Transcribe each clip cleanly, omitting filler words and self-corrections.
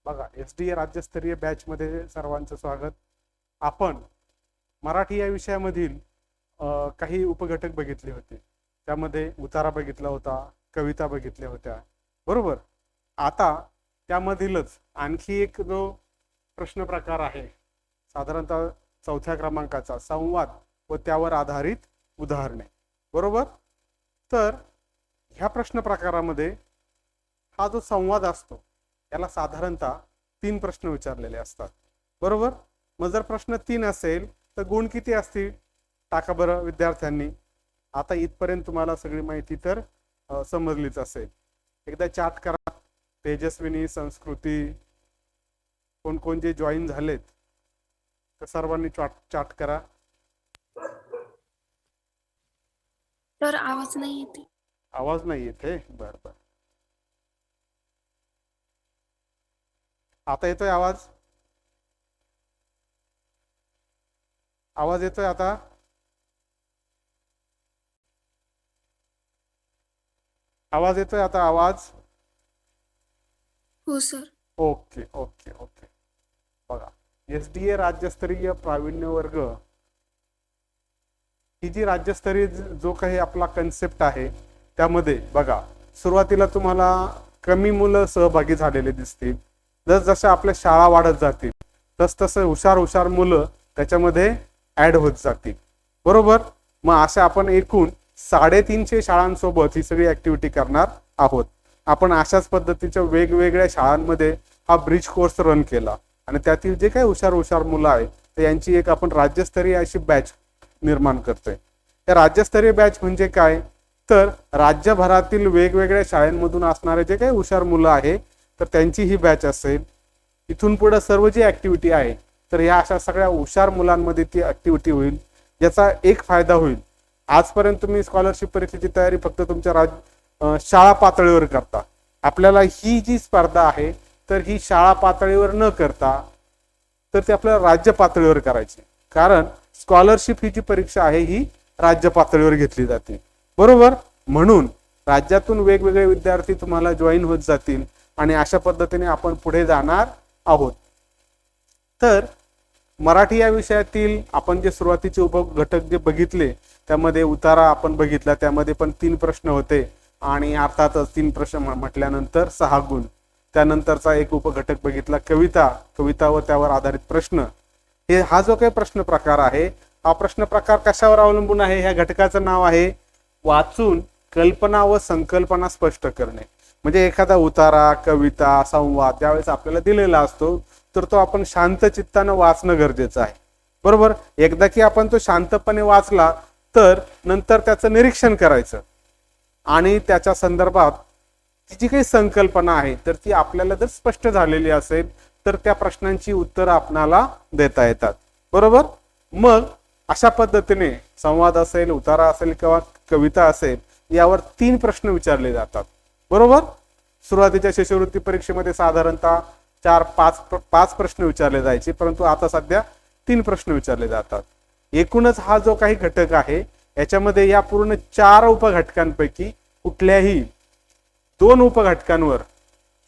बघा, एसडीए राज्यस्तरीय बॅच मध्ये सर्वांचं स्वागत. आपण मराठी या विषयामधील काही उपघटक बघितले होते. त्यामध्ये उतारा बघितला होता, कविता बघितल्या होत्या, बरोबर. आता त्यामधीलच आणखी एक जो प्रश्न प्रकार आहे, साधारणतः चौथ्या क्रमांकाचा संवाद व त्यावर आधारित उदाहरणे, बरोबर. तर ह्या प्रश्न प्रकारामध्ये हा जो संवाद असतो याला साधारणतः 3 प्रश्न विचारलेले असतात, बरोबर. मग जर प्रश्न 3 असेल तर गुण किती असतील टाका बरं विद्यार्थ्यांनी. आता इथपर्यंत तुम्हाला सगळी माहिती तर समजलीच असेल. एकदा चार्ट करा. तेजस्विनी, संस्कृती, कोण कोण जे जॉईन झालेत तर सर्वांनी चार्ट करा. तर आवाज नाही येते. आवाज नाही येते, बरं बरं. आता येतोय आवाज? आवाज येतोय आता? आवाज येतोय आता? आवाज? हो सर. Okay okay okay. बघा, एसडीए राज्यस्तरीय प्रावीण्य वर्ग ही जी राज्यस्तरीय जो काही आपला कन्सेप्ट आहे त्यामध्ये बघा, सुरुवातीला तुम्हाला कमी मुलं सहभागी झालेले दिसतील. जसजशा आपल्या शाळा वाढत जातील तसतसं हुशार मुलं त्याच्यामध्ये ऍड होत जातील, बरोबर. मग अशा आपण एकूण 350 शाळांसोबत ही सगळी ऍक्टिव्हिटी करणार आहोत. आपण अशाच पद्धतीच्या वेगवेगळ्या शाळांमध्ये हा ब्रिज कोर्स रन केला आणि त्यातील जे काही हुशार मुलं आहेत तर यांची एक आपण राज्यस्तरीय अशी बॅच निर्माण करतोय. या राज्यस्तरीय बॅच म्हणजे काय, तर राज्यभरातील वेगवेगळ्या शाळांमधून असणारे जे काही हुशार मुलं आहे तर त्यांची ही बॅच असेल. इथून पुढे सर्व जी ऍक्टिव्हिटी आहे तर या अशा सगळ्या हुशार मुलांमध्ये ती ऍक्टिव्हिटी होईल. याचा एक फायदा होईल, आजपर्यंत तुम्ही स्कॉलरशिप परीक्षेची तयारी फक्त तुमच्या शाळा पातळीवर करता. आपल्याला ही जी स्पर्धा आहे तर ही शाळा पातळीवर न करता तर ती आपल्याला राज्य पातळीवर करायची. कारण स्कॉलरशिप ही जी परीक्षा आहे ही राज्य पातळीवर घेतली जाते, बरोबर. म्हणून राज्यातून वेगवेगळे विद्यार्थी तुम्हाला जॉईन होत जातील आणि अशा पद्धतीने आपण पुढे जाणार आहोत. तर मराठी या विषयातील आपण जे सुरुवातीचे उपघटक जे बघितले त्यामध्ये उतारा आपण बघितला, त्यामध्ये पण 3 प्रश्न होते आणि अर्थातच 3 प्रश्न म्हटल्यानंतर 6 गुण. त्यानंतरचा एक उपघटक बघितला कविता व त्यावर आधारित प्रश्न. हा जो काही प्रश्न प्रकार आहे हा प्रश्न प्रकार कशावर अवलंबून आहे, ह्या घटकाचं नाव आहे वाचून कल्पना व संकल्पना स्पष्ट करणे. म्हणजे एखादा उतारा, कविता, संवाद ज्यावेळेस आपल्याला दिलेला असतो तर तो आपण शांत चित्तानं वाचणं गरजेचं आहे, बरोबर. एकदा की आपण तो शांतपणे वाचला तर नंतर त्याचं निरीक्षण करायचं आणि त्याच्या संदर्भात जी काही संकल्पना आहे तर ती आपल्याला जर स्पष्ट झालेली असेल तर त्या प्रश्नांची उत्तरं आपणाला देता येतात, बरोबर. मग अशा पद्धतीने संवाद असेल, उतारा असेल किंवा कविता असेल यावर 3 प्रश्न विचारले जातात, बरोबर. सुरुवातीच्या शिष्यवृत्ती परीक्षेमध्ये साधारणतः 4-5 प्रश्न विचारले जायचे, परंतु आता सध्या 3 प्रश्न विचारले जातात. एकूणच हा जो काही घटक आहे याच्यामध्ये या पूर्ण 4 उपघटकांपैकी कुठल्याही 2 उपघटकांवर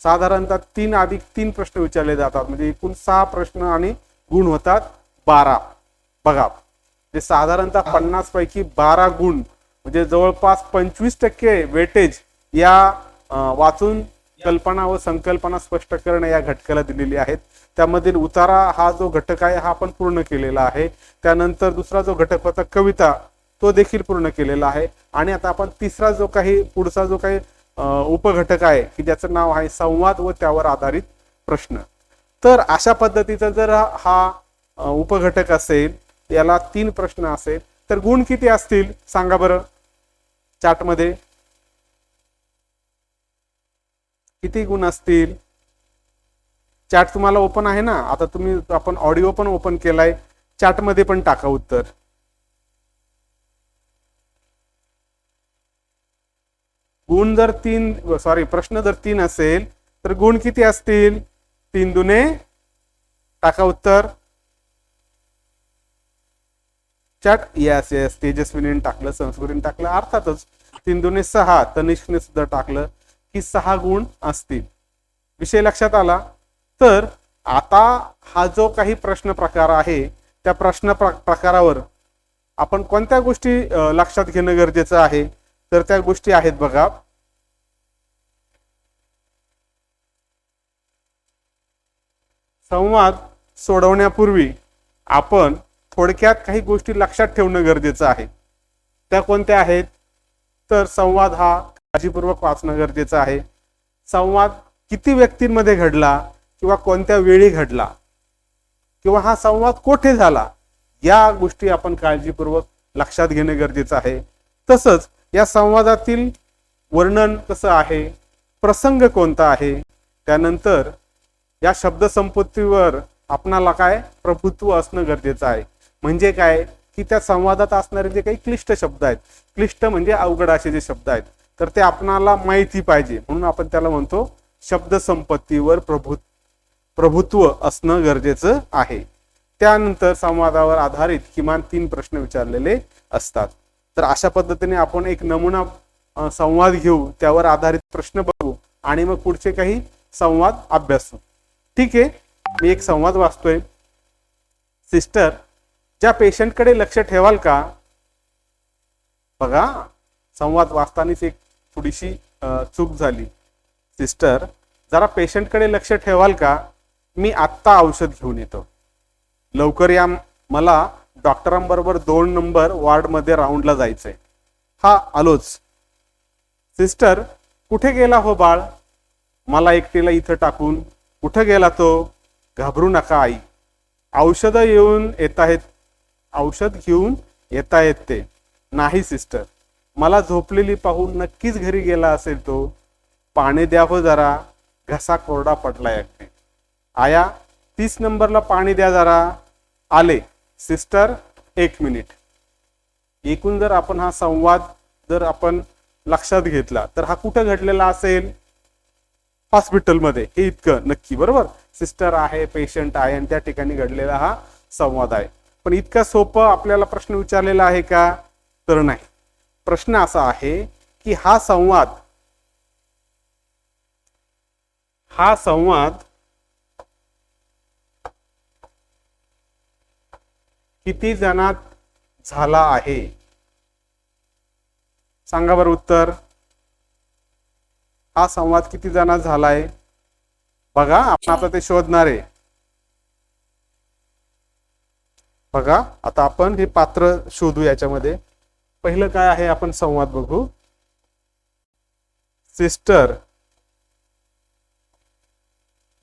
साधारणतः 3+3 प्रश्न विचारले जातात. म्हणजे एकूण 6 प्रश्न आणि गुण होतात 12. बघा, जे साधारणतः 50 पैकी 12 गुण म्हणजे जवळपास 25% वेटेज या वाचून कल्पना व संकल्पना स्पष्ट करणे या घटकाला दिलेली आहेत. त्यामधील उतारा हा जो घटक आहे हा आपण पूर्ण केलेला आहे. त्यानंतर दुसरा जो घटक होता कविता तो देखील पूर्ण केलेला आहे. आणि आता आपण तिसरा जो काही पुढचा जो काही उपघटक आहे की ज्याचं नाव आहे संवाद व त्यावर आधारित प्रश्न. तर अशा पद्धतीचा जर हा उपघटक असेल, याला 3 प्रश्न असेल तर गुण किती असतील सांगा बरं चार्टमध्ये. किती गुण असतील? चार्ट तुम्हाला ओपन आहे ना, आता तुम्ही आपण ऑडिओ पण ओपन केलाय, चार्ट मध्ये पण टाका उत्तर. गुण जर प्रश्न जर 3 असेल तर गुण किती असतील? 3 दुने टाका उत्तर. चार्ट यस तेजस्विनीने टाकलं, संस्कृतीने टाकलं, अर्थातच 3 दुने 6, तनिष्कने सुद्धा टाकलं की 6 गुण असतील. विषय लक्षात आला. तर आता हा जो काही प्रश्न प्रकार आहे त्या प्रकारावर आपण कोणत्या गोष्टी लक्षात घेणं गरजेचं आहे, तर त्या गोष्टी आहेत बघा. संवाद सोडवण्यापूर्वी आपण थोडक्यात काही गोष्टी लक्षात ठेवणं गरजेचं आहे. त्या कोणत्या आहेत, तर संवाद हा काळजीपूर्वक वाचणं गरजेचं आहे. संवाद किती व्यक्तींमध्ये घडला किंवा कोणत्या वेळी घडला किंवा हा संवाद कोठे झाला, या गोष्टी आपण काळजीपूर्वक लक्षात घेणं गरजेचं आहे. तसंच या संवादातील वर्णन कसं आहे, प्रसंग कोणता आहे, त्यानंतर या शब्दसंपत्तीवर आपणाला काय प्रभुत्व असणं गरजेचं आहे. म्हणजे काय की त्या संवादात असणारे जे काही क्लिष्ट शब्द आहेत, क्लिष्ट म्हणजे अवघड असे जे शब्द आहेत, तर ते आपणाला माहिती पाहिजे, म्हणून आपण त्याला म्हणतो शब्दसंपत्तीवर प्रभुत्व असणं गरजेचं आहे. त्यानंतर संवादावर आधारित किमान 3 प्रश्न विचारलेले असतात. तर अशा पद्धतीने आपण एक नमुना संवाद घेऊ, त्यावर आधारित प्रश्न बघू आणि मग पुढचे काही संवाद अभ्यासू. ठीक आहे, मी एक संवाद वाचतोय. सिस्टर, ज्या पेशंटकडे लक्ष ठेवाल का. बघा, संवाद वाचतानाच एक थोडीशी चूक झाली. सिस्टर, जरा पेशंटकडे लक्ष ठेवाल का, मी आत्ता औषध घेऊन येतो. लवकर या, मला डॉक्टरांबरोबर 2 नंबर वॉर्डमध्ये राऊंडला जायचंय. हा, आलोच. सिस्टर, कुठे गेला हो बाळ, मला एकटीला इथं टाकून. कुठं गेला तो, घाबरू नका आई, औषध घेऊन येतायत ते. नाही सिस्टर, मला झोपलेली पाहून नक्कीच घरी गेला असेल तो. पाणी द्या हो जरा, घसा कोरडा पडलाय अगदी. आया, 30 नंबरला पाणी द्या जरा. आले. Sister, 1 minute. एकूण जर आपण हा संवाद जर आपण लक्षात घेतला तर हा कुठं घडलेला असेल, हॉस्पिटलमध्ये. हे इतकं नक्की बरोबर. सिस्टर आहे, पेशंट आहे आणि त्या ठिकाणी घडलेला हा संवाद आहे. पण इतकं सोपं आपल्याला प्रश्न विचारलेला आहे का, तर नाही. प्रश्न असा आहे की हा संवाद किती जणात झाला आहे, सांगा बरं उत्तर. हा संवाद किती जणात झालाय, बघा आपण आता ते शोधणार आहे. बघा, आता आपण हे पात्र शोधू. याच्यामध्ये पहिलं काय आहे, आपण संवाद बघू. सिस्टर,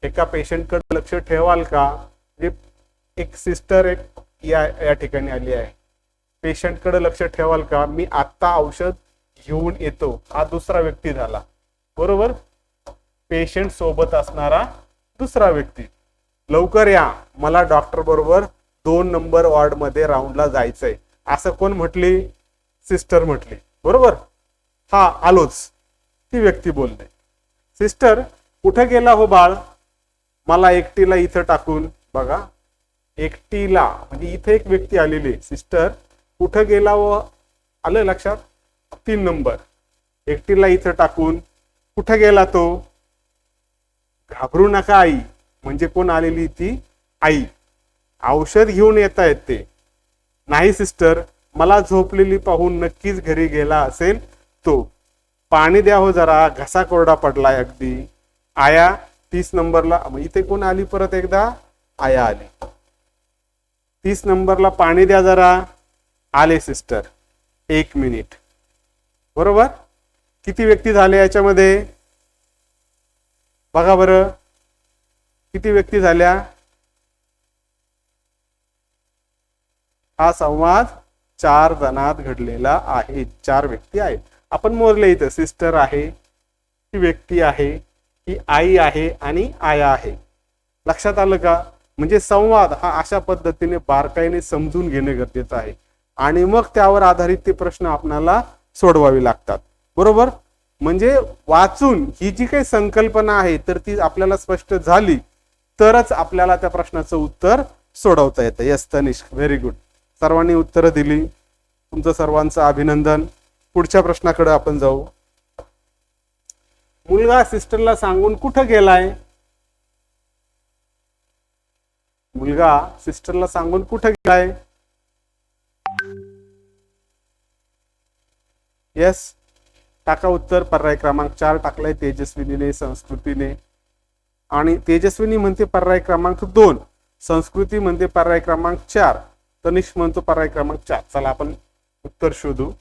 एका पेशंटकडे लक्ष ठेवाल का. एक सिस्टर या ठिकाणी आली आहे. पेशंटकडे लक्ष ठेवाल का, मी आत्ता औषध घेऊन येतो. हा दुसरा व्यक्ती झाला बरोबर. पेशंट सोबत असणारा दुसरा व्यक्ती. लवकर या, मला डॉक्टर बरोबर 2 नंबर वॉर्ड मध्ये राऊंडला जायचंय. असं कोण म्हटली, सिस्टर म्हटली बरोबर. हा, आलोच, ती व्यक्ती बोलते. सिस्टर, कुठे गेला हो बाळ, मला एकटीला इथं टाकून. बघा, एकटीला म्हणजे इथे एक व्यक्ती आलेली. सिस्टर, कुठे गेला व, आलं लक्षात. 3 नंबर. एकटीला इथं टाकून. कुठे गेला तो, घाबरू नका आई, म्हणजे कोण आलेली, ती आई. औषध घेऊन येतायत ते. नाही सिस्टर, मला झोपलेली पाहून नक्कीच घरी गेला असेल तो. पाणी द्या हो जरा, घसा कोरडा पडलाय अगदी. आया, 30 नंबरला. इथे कोण आली परत एकदा, आया आली. 30 नंबरला पाणी द्या जरा. आले सिस्टर, 1 मिनिट. बरोबर. किती व्यक्ती झाले याच्यामध्ये, बघा बरं, किती व्यक्ती झाल्या. हा संवाद 4 जणात घडलेला आहे. 4 व्यक्ती आहेत. आपण मोजले इथं. सिस्टर आहे, ही व्यक्ती आहे, ही आई आहे आणि आया आहे. लक्षात आलं का. म्हणजे संवाद हा अशा पद्धतीने बारकाईने समजून घेणे गरजेचं आहे आणि मग त्यावर आधारित ते प्रश्न आपल्याला सोडवावे लागतात बरोबर. म्हणजे वाचून ही जी काही संकल्पना आहे तर ती आपल्याला स्पष्ट झाली तरच आपल्याला त्या प्रश्नाचं उत्तर सोडवता येतं. Yes Tanishq, very good. सर्वांनी उत्तरं दिली, तुमचं सर्वांचं अभिनंदन. पुढच्या प्रश्नाकडे आपण जाऊ. मुलगा सिस्टरला सांगून कुठं गेलाय. मुलगा सिस्टरला सांगून कुठे गेलाय? येस, टाका उत्तर. पर्याय क्रमांक 4 टाकलाय तेजस्विनीने, संस्कृतीने. आणि तेजस्विनी म्हणते पर्याय क्रमांक 2, संस्कृती म्हणते पर्याय क्रमांक 4, तनिष्क म्हणतो पर्याय क्रमांक 4. चला आपण उत्तर शोधू.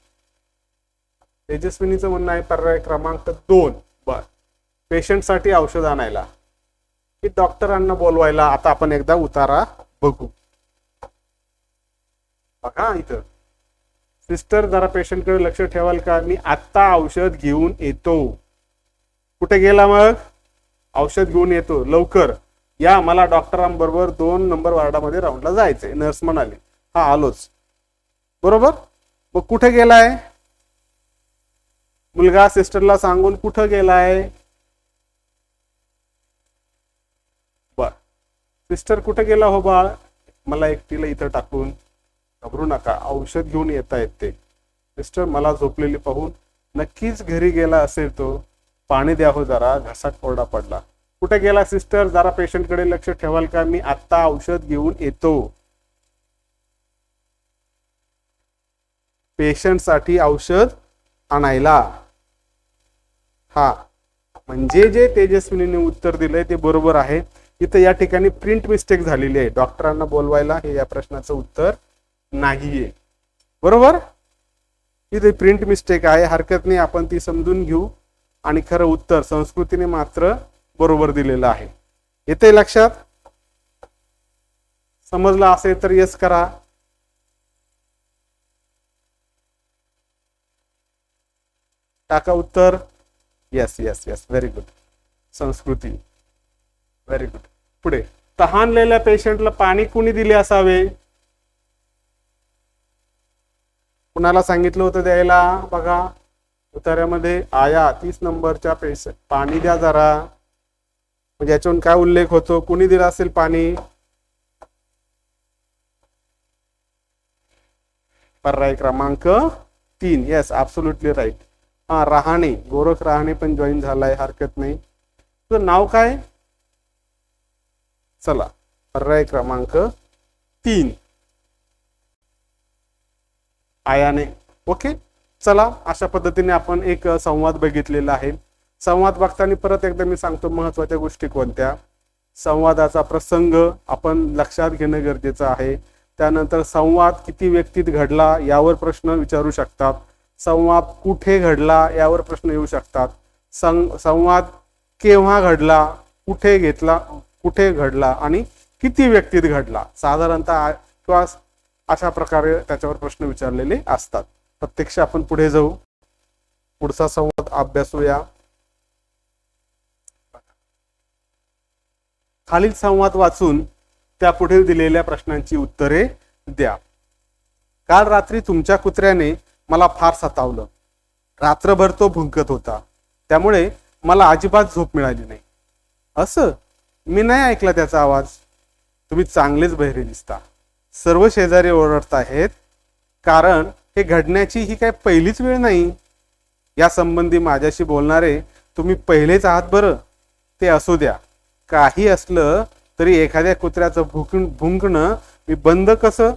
तेजस्विनीचं म्हणणं आहे पर्याय क्रमांक 2. बर, पेशंटसाठी औषध आणायला की डॉक्टरांना बोलवायला? आता आपण एकदा उतारा बघू. बघा इथं, सिस्टर जरा पेशंटकडे लक्ष ठेवाल का? मी आत्ता औषध घेऊन येतो. कुठे गेला मग? औषध घेऊन येतो, लवकर या, मला डॉक्टरांबरोबर 2 नंबर वार्डामध्ये राऊंडला जायचंय. नर्स म्हणाली, हा आलोच. बरोबर. मग कुठे गेलाय मुलगा? सिस्टरला सांगून कुठं गेलाय? बर, सिस्टर कुठे गेला हो बाळ? मला एकटीला इथं टाकून. घाबरू नका, औषध घेऊन येत आहेत ते. सिस्टर मला झोपलेली पाहून नक्कीच घरी गेला असेल तो. पाणी द्या हो जरा, घसा कोरडा पडला. कुठे गेला सिस्टर? जरा पेशंटकडे लक्ष ठेवाल का? मी आत्ता औषध घेऊन येतो. पेशंटसाठी औषध आणायला. हा, म्हणजे जे तेजस्विनीने उत्तर दिलंय ते बरोबर आहे. इथं या ठिकाणी प्रिंट मिस्टेक झालेली आहे. डॉक्टरांना बोलवायला हे या प्रश्नाचं उत्तर नाहीये. बरोबर, इथे प्रिंट मिस्टेक आहे, हरकत नाही, आपण ती समजून घेऊ. आणि खरं उत्तर संस्कृतीने मात्र बरोबर दिलेलं आहे. येते लक्षात? समजलं असेल तर येस करा. टाका उत्तर. Yes yes yes, very good संस्कृती, व्हेरी गुड. पुढे, तहानलेल्या पेशंटला पाणी कुणी दिले असावे? कुणाला सांगितलं होतं द्यायला? बघा उतार्यामध्ये, आया 30 नंबरच्या पेशंट, पाणी द्या जरा. म्हणजे याच्यावरून काय उल्लेख होतो? कुणी दिलं असेल पाणी? पर्याय क्रमांक 3. Yes, absolutely right. हा, रहाणे, गोरख रहाणे पण जॉईन झालाय, हरकत नाही. तुझं नाव काय? चला, पर्याय क्रमांक 3 आयाने. ओके, चला, अशा पद्धतीने आपण एक संवाद बघितलेला आहे. संवाद बघताना परत एकदा मी सांगतो महत्वाच्या गोष्टी कोणत्या. संवादाचा प्रसंग आपण लक्षात घेणं गरजेचं आहे. त्यानंतर संवाद किती व्यक्तीत घडला यावर प्रश्न विचारू शकतात. संवाद कुठे घडला यावर प्रश्न येऊ शकतात. संवाद केव्हा घडला, कुठे घेतला, कुठे घडला आणि किती व्यक्तीत घडला, साधारणतः किंवा अशा प्रकारे त्याच्यावर प्रश्न विचारलेले असतात. प्रत्यक्ष आपण पुढे जाऊ, पुढचा संवाद अभ्यासूया. खालील संवाद वाचून त्या पुढे दिलेल्या प्रश्नांची उत्तरे द्या. काल रात्री तुमच्या कुत्र्याने मला फार सतावलं. रात्रभर तो भुंकत होता, त्यामुळे मला अजिबात झोप मिळाली नाही. असं? मी नाही ऐकला त्याचा आवाज. तुम्ही चांगलेच बहिरे दिसता. सर्व शेजारी ओरडत आहेत, कारण हे घडण्याची ही काय पहिलीच वेळ नाही. या संबंधी माझ्याशी बोलणारे तुम्ही पहिलेच आहात बरं. ते असू द्या, काही असलं तरी एखाद्या कुत्र्याचं भुंकणं मी बंद कसं?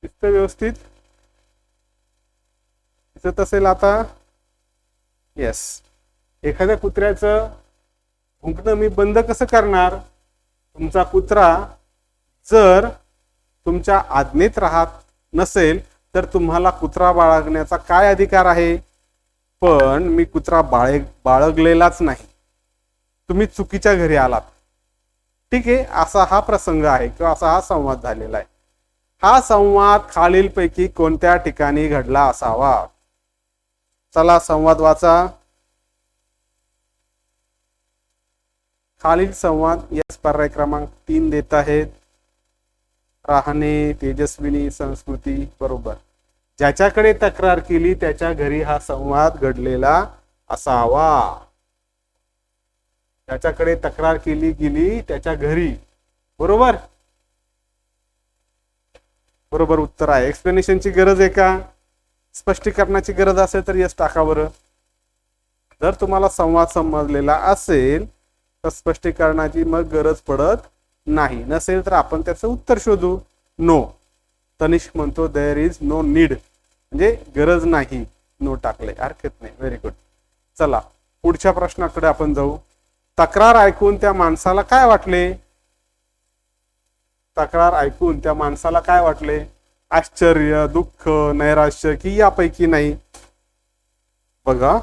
दिसतं व्यवस्थित? दिसत असेल आता? येस. एखाद्या कुत्र्याचं भुंकणं मी बंद कसं करणार? तुमचा कुत्रा जर तुमच्या आज्ञेत राहत नसेल तर तुम्हाला कुत्रा बाळगण्याचा काय अधिकार आहे? पण मी कुत्रा बाळगलेलाच नाही. तुम्ही चुकीच्या घरी आलात. ठीक आहे, असा हा प्रसंग आहे किंवा असा हा संवाद झालेला आहे. हा संवाद खालीलपैकी कोणत्या ठिकाणी घडला असावा? चला संवाद वाचा. खालील संवाद, यस, पर्याय क्रमांक 3 देत आहेत. राहणे, तेजस्विनी, संस्कृती. बरोबर. ज्याच्याकडे तक्रार केली त्याच्या घरी हा संवाद घडलेला असावा. ज्याच्याकडे तक्रार केली गेली त्याच्या घरी. बरोबर. बरोबर उत्तर आहे. एक्सप्लेनेशनची गरज आहे का, स्पष्टीकरणाची गरज असेल तर यस टाका बरं. जर तुम्हाला संवाद समजलेला असेल तर स्पष्टीकरणाची मग गरज पडत नाही, नसेल तर आपण त्याचं उत्तर शोधू. नो. तनिष्क म्हणतो देअर इज नो नीड, म्हणजे गरज नाही. नो टाकले, हरकत नाही. Very good. चला पुढच्या प्रश्नाकडे आपण जाऊ. तक्रार ऐकून त्या माणसाला काय वाटले? तक्रार ऐकून त्या माणसाला काय वाटले? आश्चर्य, दुःख, नैराश्य की यापैकी नाही? बघा,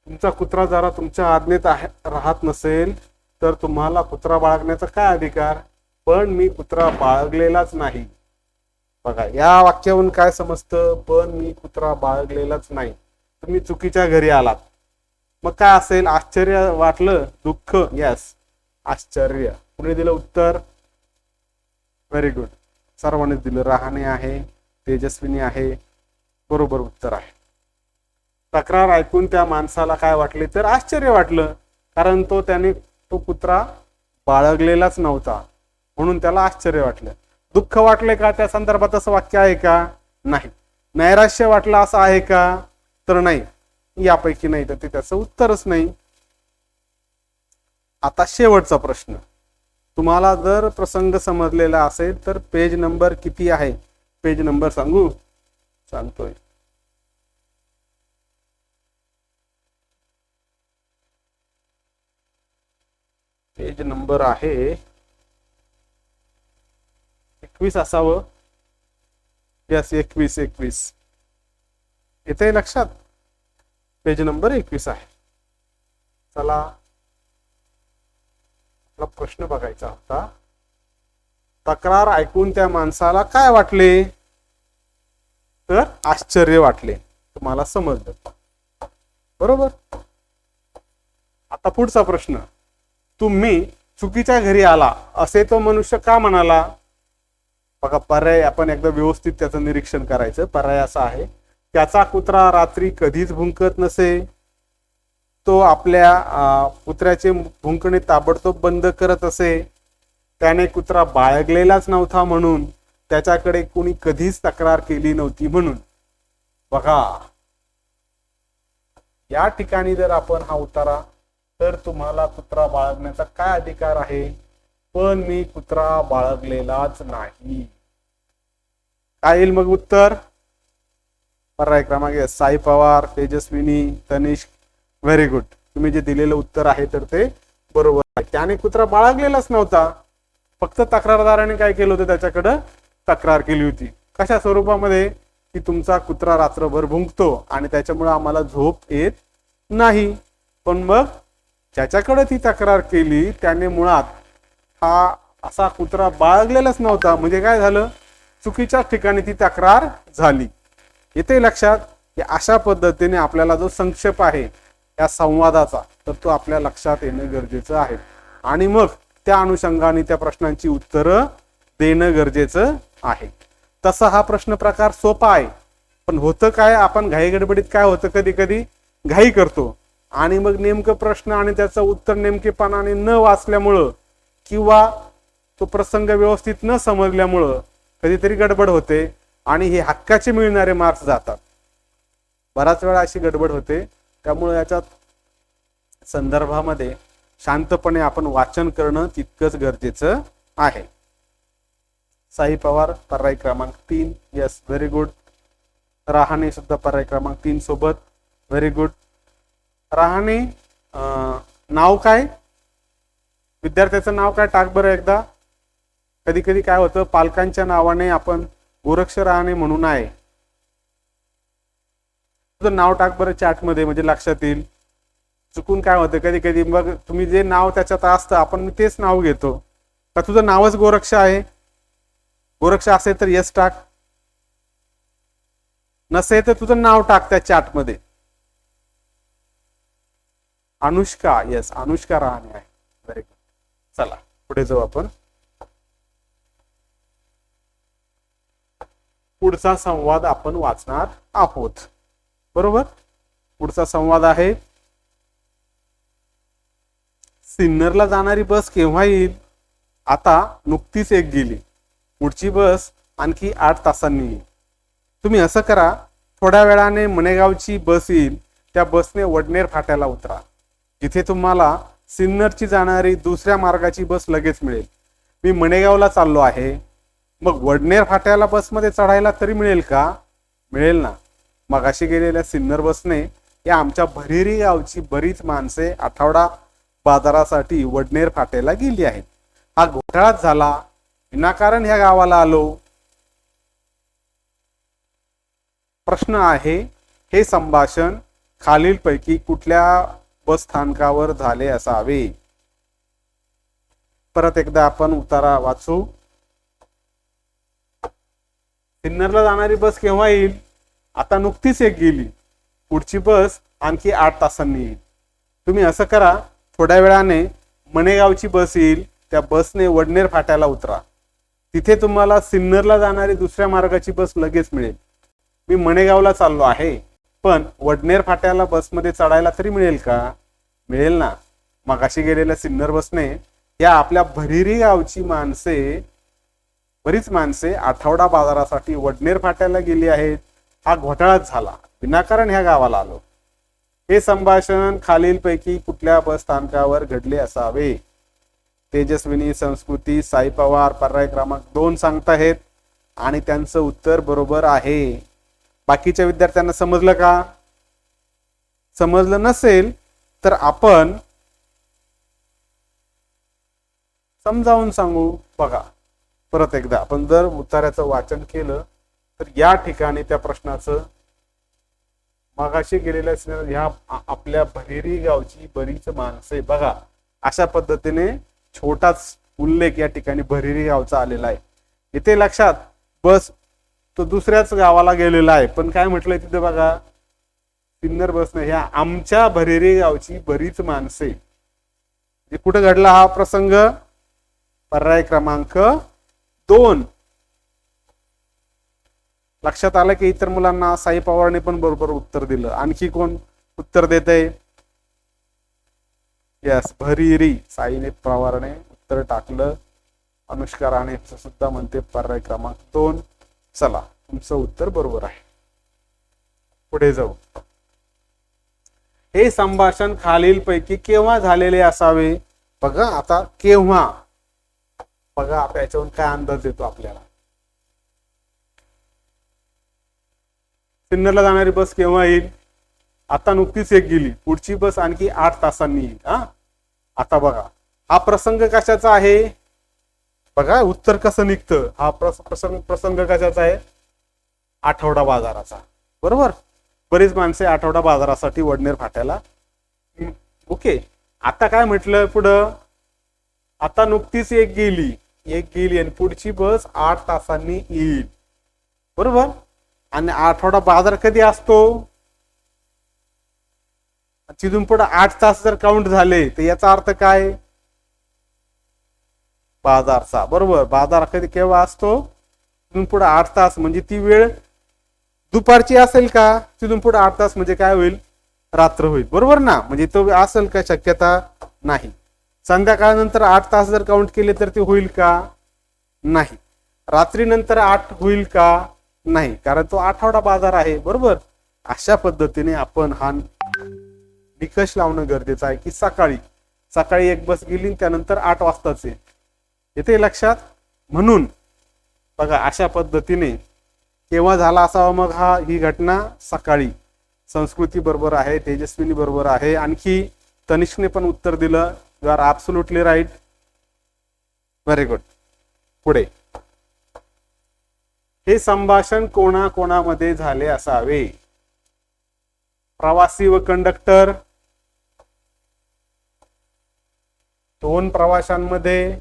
तुमचा कुत्रा जरा तुमच्या आज्ञेत राहत नसेल तर तुम्हाला कुत्रा बाळगण्याचा काय अधिकार? पण मी कुत्रा बाळगलेलाच नाही. बघा, या वाक्यावरून काय समजतं? पण मी कुत्रा बाळगलेलाच नाही. तुम्ही चुकीच्या घरी आलात, मग काय असेल? आश्चर्य वाटलं, दुःख, यस आश्चर्य. कुणी दिलं उत्तर? व्हेरी गुड, सर्वांनीच दिलं. रहाणे आहे, तेजस्विनी आहे, बरोबर उत्तर आहे. तक्रार ऐकून त्या माणसाला काय वाटले? तर आश्चर्य वाटलं, कारण त्याने तो कुत्रा बाळगलेलाच नव्हता, म्हणून त्याला आश्चर्य वाटलं. दुःख वाटले का? त्या संदर्भात असं वाक्य आहे का? नाही. नैराश्य वाटलं असं आहे का? तर नाही. यापैकी नाही, तर ते त्याचं उत्तरच नाही. आता शेवटचा प्रश्न. तुम्हाला जर प्रसंग समजलेला असेल तर पेज नंबर किती आहे? पेज नंबर सांगू? सांगतोय. पेज नंबर आहे 21 असावं. यस, 21 येते लक्षात. पेज नंबर 21 आहे. चला, आपला प्रश्न बघायचा होता. तक्रार ऐकून त्या माणसाला काय वाटले? तर आश्चर्य वाटले. तुम्हाला समजलं, बरोबर. आता पुढचा प्रश्न. तुम्ही चुकीच्या घरी आला असे तो मनुष्य का म्हणाला? बघा, पर्याय आपण एकदा व्यवस्थित त्याचं निरीक्षण करायचं. पर्याय असा आहे, त्याचा कुत्रा रात्री कधीच भुंकत नसे, तो आपल्या कुत्र्याचे भुंकणे ताबडतोब बंद करत असे, त्याने कुत्रा बाळगलेलाच नव्हता म्हणून, त्याच्याकडे कोणी कधीच तक्रार केली नव्हती म्हणून. बघा, या ठिकाणी जर आपण हा उतारा, तर तुम्हाला कुत्रा बाळगण्याचा काय अधिकार आहे? पण मी कुत्रा बाळगलेलाच नाही. काय येईल मग उत्तर? पर्याय क्रमांक साई पवार, तेजस्विनी, तनिष्क. Very good. तुम्ही जे दिलेलं उत्तर आहे तर ते बरोबर आहे. त्याने कुत्रा बाळगलेलाच नव्हता, फक्त तक्रारदाराने काय केलं होतं? त्याच्याकडे तक्रार केली होती. कशा स्वरूपामध्ये? की तुमचा कुत्रा रात्रभर भुंकतो आणि त्याच्यामुळे आम्हाला झोप येत नाही. पण मग ज्याच्याकडे ती तक्रार केली त्याने मुळात हा असा कुत्रा बाळगलेलाच नव्हता, म्हणजे काय झालं? चुकीच्या ठिकाणी ती तक्रार झाली. येते लक्षात? की अशा पद्धतीने आपल्याला जो संक्षेप आहे या संवादाचा, तर तो आपल्या लक्षात येणं गरजेचं आहे. आणि मग त्या अनुषंगाने त्या प्रश्नांची उत्तरं देणं गरजेचं आहे. तसा हा प्रश्न प्रकार सोपा आहे, पण होतं काय? आपण घाई गडबडीत काय होतं, कधी कधी घाई करतो आणि मग नेमकं प्रश्न आणि त्याचं उत्तर नेमकेपणाने न वाचल्यामुळं किंवा तो प्रसंग व्यवस्थित न समजल्यामुळं कधीतरी गडबड होते आणि हे हक्काचे मिळणारे मार्क्स जातात. बराच वेळा अशी गडबड होते. त्यामुळे याच्या संदर्भामध्ये शांतपणे आपण वाचन करणं तितकंच गरजेचं आहे. साई पवार पर्याय क्रमांक 3. Yes, very good. रहाणे सुद्धा पर्याय क्रमांक 3 सोबत. Very good. रहाणे, नाव काय? विद्यार्थ्याचं नाव काय? टाक बरं एकदा. कधी कधी काय होतं, पालकांच्या नावाने आपण गोरक्ष रहाणे म्हणून आहे. तुझं नाव टाक बरं चॅटमध्ये, म्हणजे लक्षात येईल. चुकून काय होतं कधी कधी, मग तुम्ही जे नाव त्याच्यात असतं आपण तेच नाव घेतो. का तुझं नावच गोरक्ष आहे? गोरक्ष असेल तर यस टाक, नसेल तर तुझं नाव टाक त्या चॅटमध्ये. अनुष्का, यस, अनुष्का रहाणे आहे. Very good. चला पुढे जाऊ आपण. पुढचा संवाद आपण वाचणार आहोत, बरोबर. पुढचा संवाद आहे, सिन्नरला जाणारी बस केव्हा येईल? आता नुकतीच एक गेली, पुढची बस आणखी 8 तासांनी येईल. तुम्ही असं करा, थोड्या वेळाने मणेगावची बस येईल, त्या बसने वडनेर फाट्याला उतरा. जिथे तुम्हाला सिन्नरची जाणारी दुसऱ्या मार्गाची बस लगेच मिळेल. मी मणेगावला चाललो आहे, मग वडनेर फाट्याला बसमध्ये चढायला तरी मिळेल का? मिळेल ना. मग अशी गेलेल्या सिन्नर बसने या आमच्या भरिरी गावची बरीच माणसे आठवडा बाजारासाठी वडनेर फाट्याला गेली आहेत. हा घोटाळाच झाला, विनाकारण ह्या गावाला आलो. प्रश्न आहे, हे संभाषण खालीलपैकी कुठल्या बस स्थानकावर झाले असावे? परत एकदा आपण उतारा वाचू. सिन्नरला जाणारी बस केव्हा येईल? आता नुकतीच एक गेली, पुढची बस आणखी 8 तासांनी येईल. तुम्ही असं करा, थोड्या वेळाने मणेगावची बस येईल, त्या बसने वडनेर फाट्याला उतरा. तिथे तुम्हाला सिन्नरला जाणारी दुसऱ्या मार्गाची बस लगेच मिळेल. मी मणेगावला चाललो आहे, पण वडनेर फाट्याला बसमध्ये चढायला तरी मिळेल का? मिळेल ना. मग अशी गेलेल्या सिन्नर बसने या आपल्या भरिरी गावची बरीच माणसे आठवडा बाजारासाठी वडनेर फाट्याला गेली आहेत. हा घोटाळाच झाला, विनाकारण ह्या गावाला आलो. हे संभाषण खालीलपैकी कुठल्या बस स्थानकावर घडले असावे? तेजस्विनी, संस्कृती, साई पवार पर्याय क्रमांक 2 सांगताहेत आणि त्यांचं उत्तर बरोबर आहे. बाकीच्या विद्यार्थ्यांना समजलं का? समजलं नसेल तर आपण समजावून सांगू. बघा, परत एकदा आपण जर उत्तराचं वाचन केलं तर या ठिकाणी त्या प्रश्नाचं मागाशी गेलेल्या ह्या आपल्या भरिरी गावची बरीच माणसे, बघा अशा पद्धतीने छोटाच उल्लेख या ठिकाणी भरिरी गावचा आलेला आहे. इथे लक्षात, बस तो दुसऱ्याच गावाला गेलेला आहे, पण काय म्हटलंय तिथे बघा, सिन्नर बसने ह्या आमच्या भरिरी गावची बरीच माणसे. कुठे घडला हा प्रसंग? पर्याय क्रमांक 2. लक्षात आलं की इतर मुलांना साई पवारने पण बरोबर उत्तर दिलं. आणखी कोण उत्तर देत आहे? यस, भरिरी. साईने पवारने उत्तर टाकलं. अनुष्का राणे सुद्धा म्हणते पर्याय क्रमांक 2. चला, तुमचं उत्तर बरोबर आहे. पुढे जाऊ. हे संभाषण खालीलपैकी केव्हा झालेले असावे? बघा आता केव्हा, बघा आता याच्यावरून काय अंदाज येतो आपल्याला. सिन्नरला जाणारी बस केव्हा येईल? आता नुकतीच एक गेली, पुढची बस आणखी 8 तासांनी येईल. आता बघा हा प्रसंग कशाचा आहे? बघा उत्तर कसं निघतं. हा प्रसंग कशाचा आहे? आठवडा बाजाराचा. बरोबर, बरीच माणसे आठवडा बाजारासाठी वडनेर फाट्याला. ओके, आता काय म्हटलं पुढं? आता नुकतीच एक गेली आणि पुढची बस 8 तासांनी येईल. बरोबर, आणि आठवडा बाजार कधी असतो? तिथून पुढे 8 तास जर काउंट झाले तर याचा अर्थ काय? बाजारचा. बरोबर, बाजार कधी केव्हा असतो? तिथून पुढे 8 तास म्हणजे ती वेळ दुपारची असेल का? तिथून पुढे 8 तास म्हणजे काय होईल? रात्र होईल. बरोबर ना, म्हणजे तो असेल का? शक्यता नाही. संध्याकाळनंतर 8 तास जर काउंट केले तर ते होईल का? नाही. रात्री नंतर 8 होईल का? नाही, कारण तो आठवडा बाजार आहे. बरोबर, अशा पद्धतीने आपण हा निकष लावणं गरजेचं आहे की सकाळी एक बस गेली, त्यानंतर 8 वाजताच आहे. येते लक्षात? म्हणून बघा अशा पद्धतीने केव्हा झाला असावा मग ही घटना? सकाळी. संस्कृती बरोबर आहे, तेजस्विनी बरोबर आहे, आणखी तनिष्कने पण उत्तर दिलं. You are absolutely right. Very good. पुढे, हे संभाषण कोणाकोणामध्ये झाले असावे? प्रवासी व कंडक्टर, 2 प्रवाशांमध्ये,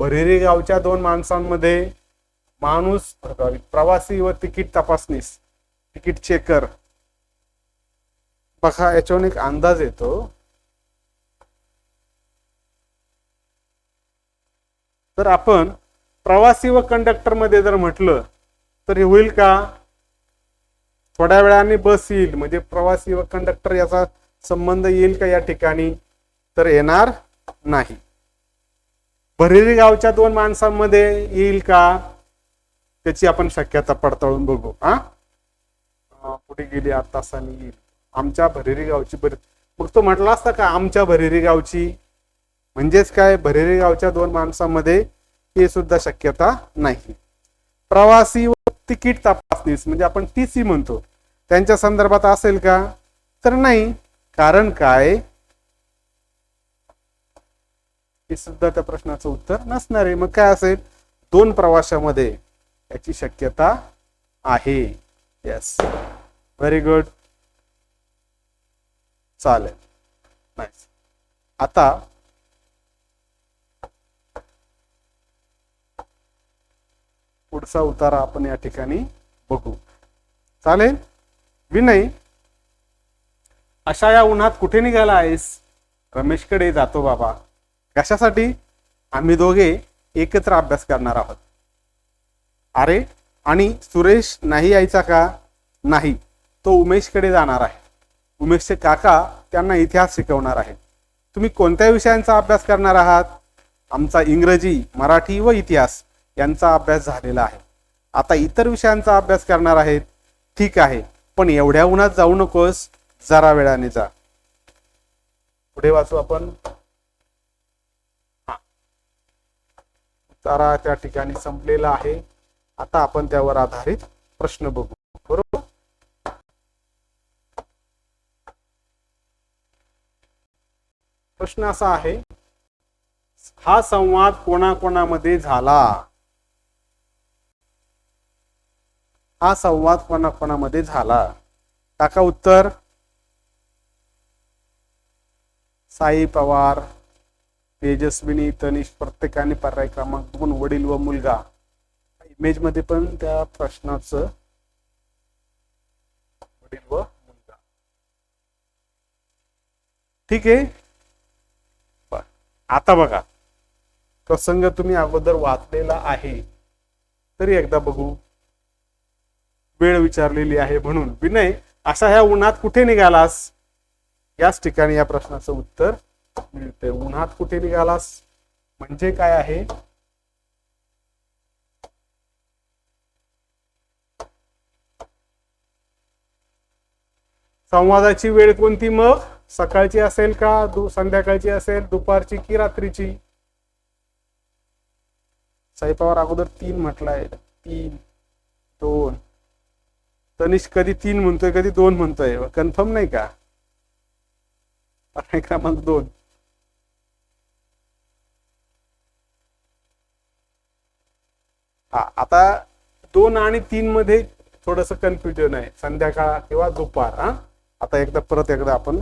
भरिरी गावच्या 2 माणसांमध्ये, प्रवासी व तिकीट तपासनीस, तिकीट चेकर. बघा याच्यावरून एक अंदाज येतो. तर आपण प्रवासी व कंडक्टर मध्ये जर म्हटलं तर हे होईल का? थोड्या वेळाने बस येईल म्हणजे प्रवासी व कंडक्टर याचा संबंध येईल का या ठिकाणी? तर येणार नाही. भरेरी गावच्या दोन माणसांमध्ये येईल का, त्याची आपण शक्यता पडताळून बघू. पुढे गेली 8 तासांनी येईल आमच्या भरेरी गावची. मग तो म्हटला असता का आमच्या भरेरी गावची, म्हणजेच काय, भरेरी गावच्या दोन माणसांमध्ये हे सुद्धा शक्यता नाही. प्रवासी व तिकीट तपासनीस म्हणजे आपण TC म्हणतो, त्यांच्या संदर्भात असेल का, तर नाही. कारण काय, हे सुद्धा त्या प्रश्नाचं उत्तर नसणार आहे. मग काय असेल, दोन प्रवाशामध्ये याची शक्यता आहे. येस, व्हेरी गुड, चालेल, नाईस. आता पुढचा उतारा आपण या ठिकाणी बघू. चालेल. विनय, अशा या उन्हात कुठे निघाला आहेस? रमेशकडे जातो बाबा. कशासाठी? आम्ही दोघे एकत्र अभ्यास करणार आहोत. अरे, आणि सुरेश नाही यायचा का? नाही, तो उमेशकडे जाणार आहे. उमेशचे काका त्यांना इतिहास शिकवणार आहेत. तुम्ही कोणत्या विषयांचा अभ्यास करणार आहात? आमचा इंग्रजी, मराठी व इतिहास यांचा अभ्यास झालेला आहे. आता इतर विषयांचा अभ्यास करणार आहेत. ठीक आहे, पण एवढ्या उन्हात जाऊ नकोस, जरा वेळाने जा. पुढे वाचू आपण. उतारा त्या ठिकाणी संपलेला आहे. आता आपण त्यावर आधारित प्रश्न बघू. बरोबर. प्रश्न असा आहे, हा संवाद कोणाकोणामध्ये झाला? हा संवाद कोणाकोणामध्ये झाला? टाका उत्तर. साई पवार, तेजस्विनी, तनिष, प्रत्येकाने पर्याय क्रमांक 2 वडील व मुलगा. इमेज मध्ये पण त्या प्रश्नाचं वडील व मुलगा. ठीक आहे. आता बघा, प्रसंग तुम्ही अगोदर वाचलेला आहे, तरी एकदा बघू. वेळ विचारलेली आहे म्हणून. विनय, अशा ह्या उन्हात कुठे निघालास? याच ठिकाणी या प्रश्नाचं उत्तर मिळते. उन्हात कुठे निघालास म्हणजे काय आहे? संवादाची वेळ कोणती मग? सकाळची असेल का संध्याकाळची असेल, दुपारची की रात्रीची? साई पवार अगोदर 3 म्हटलाय. 3, 2. तनिष कधी 3 म्हणतोय, कधी 2 म्हणतोय. कन्फर्म नाही का? पर्याय क्रमांक 2. आता 2 आणि 3 मध्ये थोडस कन्फ्युजन आहे. संध्याकाळ किंवा दुपार. आता परत एकदा आपण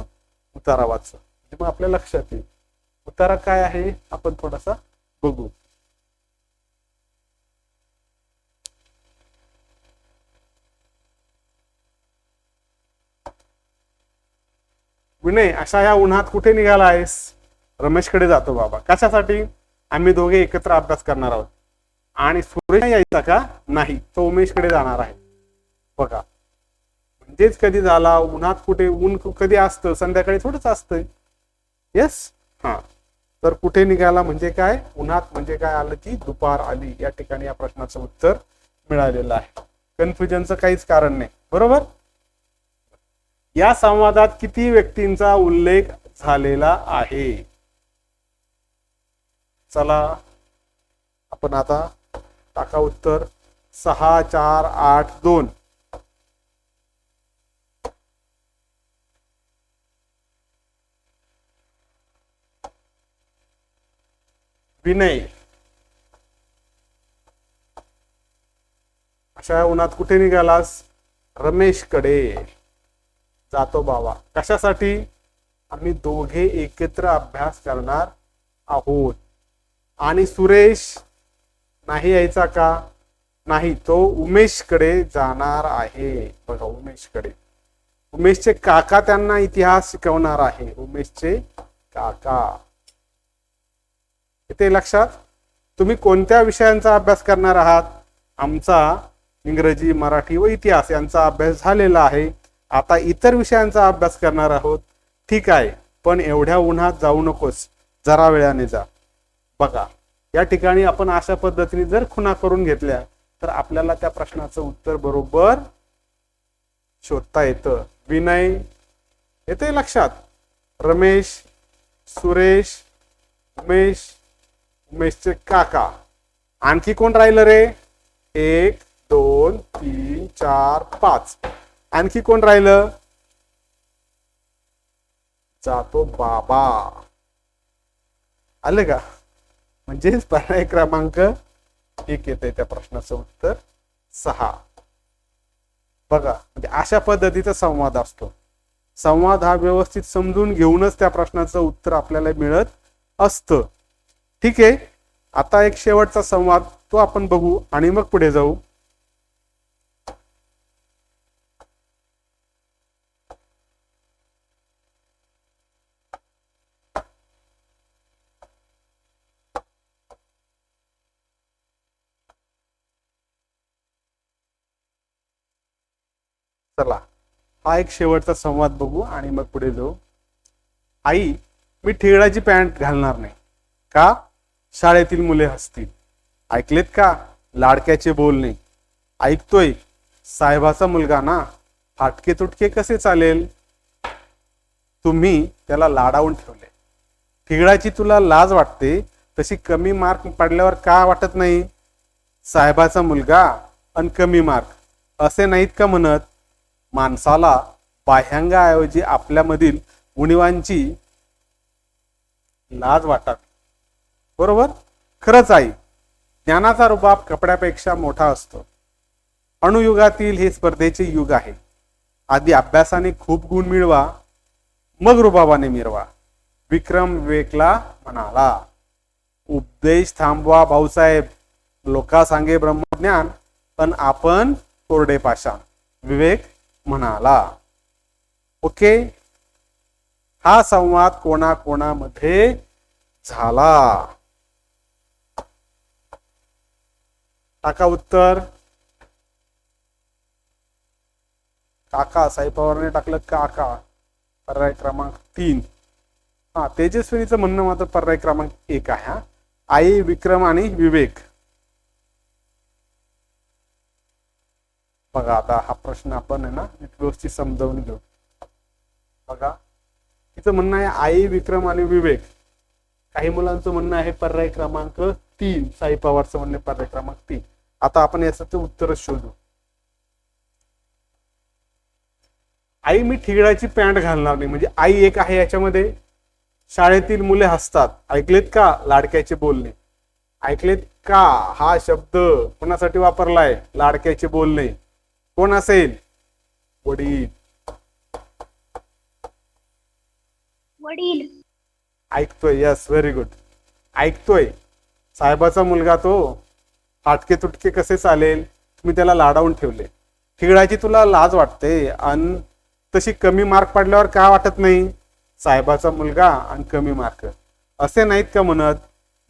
उतारा वाचू, मग आपल्या लक्षात येईल उतारा काय आहे. आपण थोडासा बघू. विनय, अशा या उन्हात कुठे निघाला आहेस? रमेशकडे जातो बाबा. कशासाठी? आम्ही दोघे एकत्र अभ्यास करणार आहोत. आणि सुरेश यायचा का? नाही, तो उमेशकडे जाणार आहे. बघा, म्हणजेच कधी झाला? उन्हात कुठे? ऊन कधी असतं? संध्याकाळी थोडंच असतं. येस. तर कुठे निघाला म्हणजे काय? उन्हात म्हणजे काय आलं की दुपार आली. या ठिकाणी या प्रश्नाचं उत्तर मिळालेलं आहे. कन्फ्युजनचं काहीच कारण नाही. बरोबर. या संवादात किती व्यक्तींचा उल्लेख झालेला आहे? चला आपण आता टाका उत्तर. 6, 4, 8, 2. विनय, अशा उन्हात कुठे निघालास? रमेशकडे जातो बाबा. कशासाठी? आम्ही दोघे एकत्र अभ्यास करणार आहोत. आणि सुरेश नाही यायचा का? नाही, तो उमेशकडे जाणार आहे. बघा, उमेशकडे. उमेशचे काका त्यांना इतिहास शिकवणार आहे. उमेशचे काका. इथे लक्षात, तुम्ही कोणत्या विषयांचा अभ्यास करणार आहात? आमचा इंग्रजी, मराठी व इतिहास यांचा अभ्यास झालेला आहे. आता इतर विषयांचा अभ्यास करणार आहोत. ठीक आहे, पण एवढ्या उन्हात जाऊ नकोस, जरा वेळाने जा. बघा, या ठिकाणी आपण अशा पद्धतीने जर खुणा करून घेतल्या तर आपल्याला त्या प्रश्नाचं उत्तर बरोबर शोधता येतं. विनय येते लक्षात. रमेश, सुरेश, उमेश, उमेशचे काका. आणखी कोण राहिलं रे? 1 2 3 4 5. आणखी कोण राहिलं? जातो बाबा. आले का? म्हणजेच पर्याय क्रमांक 1 येते त्या प्रश्नाचं उत्तर 6. बघा, म्हणजे अशा पद्धतीचा संवाद असतो. संवाद हा व्यवस्थित समजून घेऊनच त्या प्रश्नाचं उत्तर आपल्याला मिळत असतं. ठीक आहे, आता एक शेवटचा संवाद तो आपण बघू आणि मग पुढे जाऊ. चला, हा एक शेवटचा संवाद बघू आणि मग पुढे जाऊ. आई, मी ठिगळाची पॅन्ट घालणार नाही. का? शाळेतील मुले हसतील. ऐकलेत का? लाडक्याचे बोलणे. ऐकतोय, साहेबाचा मुलगा ना, फाटके तुटके कसे चालेल? तुम्ही त्याला लाडावून ठेवले. ठिगळाची तुला लाज वाटते, तशी कमी मार्क पडल्यावर का वाटत नाही? साहेबाचा मुलगा आणि कमी मार्क असे नाहीत का म्हणत? माणसाला बाह्यांगाऐवजी आपल्यामधील उणिवांची लाज वाटावी. बरोबर? खरंच आई, ज्ञानाचा रुबाब कपड्यापेक्षा मोठा असतो. अणुयुगातील हे स्पर्धेचे युग आहे. आधी अभ्यासाने खूप गुण मिळवा, मग रुबाबाने मिरवा. विक्रम विवेकला म्हणाला. उपदेश थांबवा भाऊसाहेब, लोका सांगे ब्रह्मज्ञान, पण आपण कोरडे पाषाण. विवेक म्हणाला. ओके, हा संवाद कोणाकोणामध्ये झाला? टाका उत्तर. काका, साई पवारने टाकलं काका. पर्याय क्रमांक 3. हा, तेजस्विनीचं म्हणणं मात्र पर्याय क्रमांक 1 आहे. हा, आई, विक्रम आणि विवेक. बघा, आता हा प्रश्न आपण आहे ना व्यवस्थित समजावून घेऊ. बघा, तिचं म्हणणं आहे आई, विक्रम आणि विवेक. काही मुलांचं म्हणणं आहे पर्याय क्रमांक 3. साई पवारचं म्हणणं पर्याय क्रमांक 3. आता आपण याचं उत्तर शोधू. आई, मी ठिगळाची पॅन्ट घालणार नाही. म्हणजे आई एक आहे याच्यामध्ये. शाळेतील मुले हसतात. ऐकलेत का? लाडक्याचे बोलणे. ऐकलेत का? हा शब्द कोणासाठी वापरलाय? लाडक्याचे बोलणे. कोण असेल? वडील. वडील. ऐकतोय. Yes, very good. ऐकतोय, साहेबाचा मुलगा तो, फाटके तुटके कसे चालेल? तुम्ही त्याला लाडावून ठेवले. ठिगळाची तुला लाज वाटते आणि तशी कमी मार्क पडल्यावर का वाटत नाही? साहेबाचा मुलगा आणि कमी मार्क असे नाहीत का म्हणत?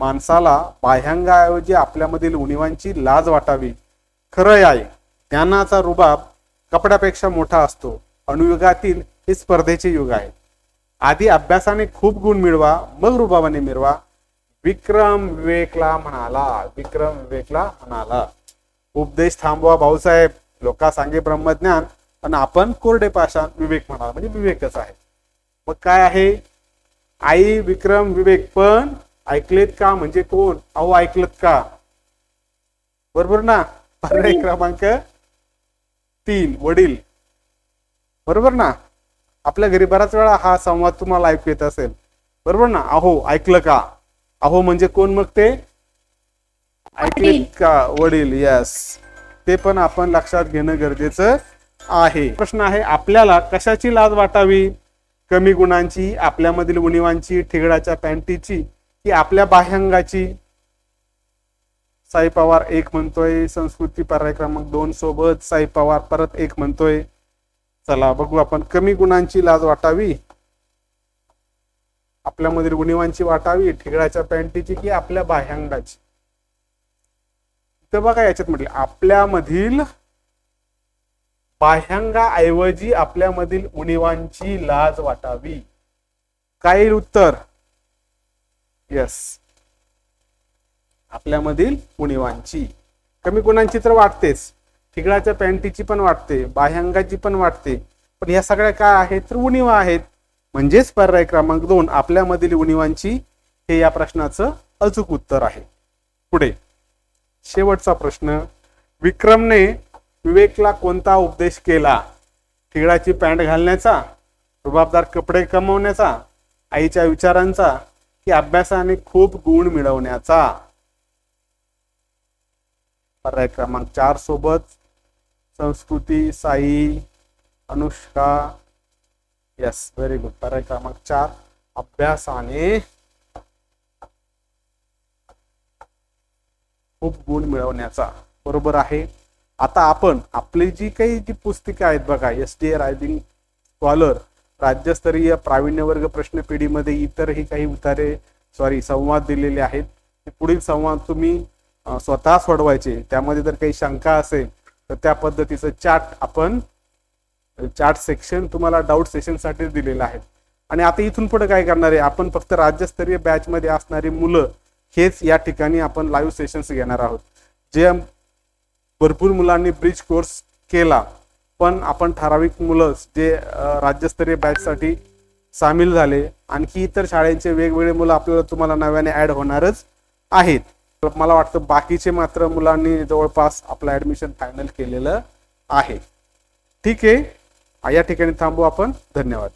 माणसाला बाह्यांगाऐवजी आपल्यामधील उणिवांची लाज वाटावी. खरं आहे, ज्ञानाचा रुबाब कपड्यापेक्षा मोठा असतो. अणुयुगातील हे स्पर्धेचे युग आहे. आधी अभ्यासाने खूप गुण मिळवा, मग रुबाबाने मिरवा. विक्रम विवेकला म्हणाला. विक्रम विवेकला म्हणाला. उपदेश थांबवा भाऊसाहेब, लोका सांगे ब्रह्मज्ञान, आणि आपण कोरडे पाषाण. विवेक म्हणाला, म्हणजे विवेकच आहे. मग काय आहे? आई, विक्रम, विवेक. पण ऐकलेत का म्हणजे कोण? अहो, ऐकलत का? बरोबर ना? पर्याय क्रमांक 3, वडील. बरोबर ना? आपल्या घरी बराच वेळा हा संवाद तुम्हाला ऐकू येत असेल. बरोबर ना? अहो, ऐकलं का? अहो म्हणजे कोण मग ते? ऐकलेत का? वडील. यस, ते पण आपण लक्षात घेणं गरजेचं आहे. प्रश्न आहे, आपल्याला कशाची लाज वाटावी? कमी गुणांची, आपल्यामधील उणिवांची, ठिगळाच्या पॅन्टीची, की आपल्या बाह्यांगाची? साई पवार 1 म्हणतोय. संस्कृती पर्याय क्रमांक 2 सोबत. साई पवार परत 1 म्हणतोय. चला बघू आपण. कमी गुणांची लाज वाटावी, आपल्यामधील उणिवांची वाटावी, ठिगळाच्या पॅन्टीची, की आपल्या बाह्यांगाची? तर बघा, याच्यात म्हटलं आपल्यामधील बाह्यांगाऐवजी आपल्यामधील उणिवांची लाज वाटावी. काय येईल उत्तर? यस, आपल्यामधील उणीवांची. कमी गुणांची तर वाटतेच, ठिगळाच्या पॅन्टीची पण वाटते, बाह्यांगाची पण वाटते, पण या सगळ्या काय आहेत तर उणीवा आहेत. म्हणजेच पर्याय क्रमांक 2 आपल्यामधील उणीवांची हे या प्रश्नाचं अचूक उत्तर आहे. पुढे शेवटचा प्रश्न. विक्रमने विवेकला कोणता उपदेश केला? ठिगळाची पॅन्ट घालण्याचा, रुबाबदार कपडे कमवण्याचा, आईच्या विचारांचा की अभ्यासाने खूप गुण मिळवण्याचा? पर्याय क्रमांक 4 सोबत संस्कृती, Sai, Anushka. Yes, very good. पर्याय क्रमांक 4 अभ्यासाने खूप गुण मिळवण्याचा बरोबर आहे. आता आपण आपली जी काही जी पुस्तिका आहेत बघा, SDA रायझिंग स्कॉलर राज्यस्तरीय प्रावीण्य वर्ग प्रश्नपेढीमध्ये इतरही काही संवाद दिलेले आहेत. पुढील संवाद तुम्ही स्वतः सोडवायचे. त्यामध्ये जर काही शंका असेल तर त्या पद्धतीचं चार्ट सेक्शन तुम्हाला डाऊट सेशनसाठी दिलेलं आहे. आणि आता इथून पुढे काय करणार आहे, आपण फक्त राज्यस्तरीय बॅच मध्ये असणारी मुलं हेच या ठिकाणी आपण लाईव्ह सेशन्स घेणार आहोत. जे भरपूर मुलांनी ब्रिज कोर्स केला, पण आपण ठराविक मुलं जे राज्यस्तरीय बॅच साठी सामील झाले, आणखी इतर शाळेंचे वेगवेगळे मुलं आपल्याला तुम्हाला नव्याने ऍड होणारच आहेत. मला वाटतं बाकीचे मात्र मुलांनी जवळपास आपलं ऍडमिशन फायनल केलेलं आहे. ठीक आहे, या ठिकाणी थांबू आपण. धन्यवाद.